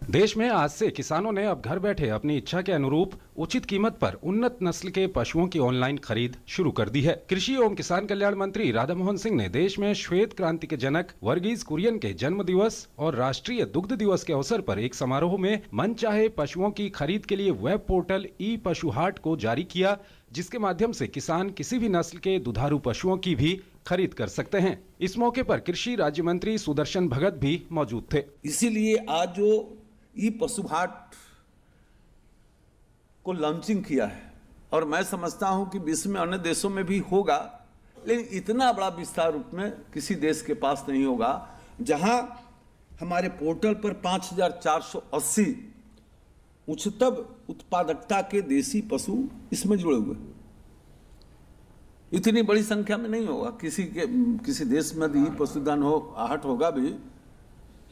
देश में आज से किसानों ने अब घर बैठे अपनी इच्छा के अनुरूप उचित कीमत पर उन्नत नस्ल के पशुओं की ऑनलाइन खरीद शुरू कर दी है। कृषि एवं किसान कल्याण मंत्री राधा मोहन सिंह ने देश में श्वेत क्रांति के जनक वर्गीज कुरियन के जन्म दिवस और राष्ट्रीय दुग्ध दिवस के अवसर पर एक समारोह में मनचाहे पशुओं की खरीद के लिए वेब पोर्टल ई पशु हाट को जारी किया, जिसके माध्यम से किसान किसी भी नस्ल के दुधारू पशुओं की भी खरीद कर सकते हैं। इस मौके पर कृषि राज्य मंत्री सुदर्शन भगत भी मौजूद थे। इसीलिए आज जो ई पशु हाट को लॉन्चिंग किया है, और मैं समझता हूं कि विश्व में अन्य देशों में भी होगा, लेकिन इतना बड़ा विस्तार रूप में किसी देश के पास नहीं होगा, जहां हमारे पोर्टल पर 5480 उच्चतम उत्पादकता के देसी पशु इसमें जुड़े हुए। इतनी बड़ी संख्या में नहीं होगा, किसी देश में भी पशुधन हाट होगा भी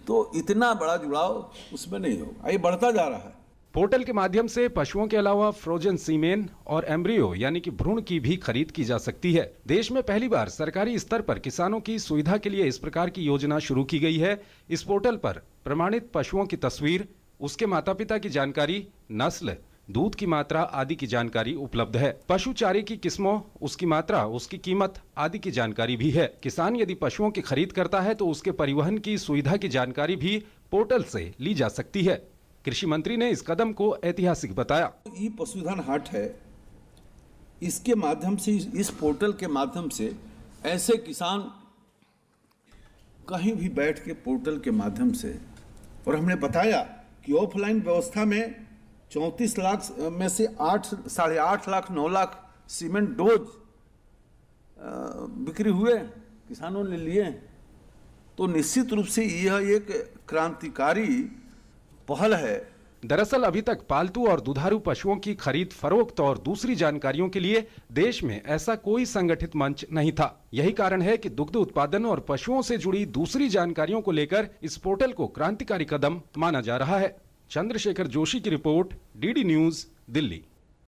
तो इतना बड़ा जुड़ाव उसमें नहीं होगा। ये बढ़ता जा रहा है। पोर्टल के माध्यम से पशुओं के अलावा फ्रोजन सीमेन और एम्ब्रियो यानी कि भ्रूण की भी खरीद की जा सकती है। देश में पहली बार सरकारी स्तर पर किसानों की सुविधा के लिए इस प्रकार की योजना शुरू की गई है। इस पोर्टल पर प्रमाणित पशुओं की तस्वीर, उसके माता पिता की जानकारी, नस्ल, दूध की मात्रा आदि की जानकारी उपलब्ध है। पशु चारे की किस्मों, उसकी मात्रा, उसकी कीमत आदि की जानकारी भी है। किसान यदि पशुओं की खरीद करता है तो उसके परिवहन की सुविधा की जानकारी भी पोर्टल से ली जा सकती है। कृषि मंत्री ने इस कदम को ऐतिहासिक बताया। ये पशुधन हाट है, इसके माध्यम से, इस पोर्टल के माध्यम से ऐसे किसान कहीं भी बैठ के पोर्टल के माध्यम से, और हमने बताया कि ऑफलाइन व्यवस्था में 34 लाख में से 8.5 लाख 9 लाख सीमेंट डोज बिक्री हुए, किसानों ने लिए। तो निश्चित रूप से यह एक क्रांतिकारी पहल है। दरअसल अभी तक पालतू और दुधारू पशुओं की खरीद फरोख्त और दूसरी जानकारियों के लिए देश में ऐसा कोई संगठित मंच नहीं था। यही कारण है कि दुग्ध उत्पादन और पशुओं से जुड़ी दूसरी जानकारियों को लेकर इस पोर्टल को क्रांतिकारी कदम माना जा रहा है। चंद्रशेखर जोशी की रिपोर्ट, डीडी न्यूज, दिल्ली।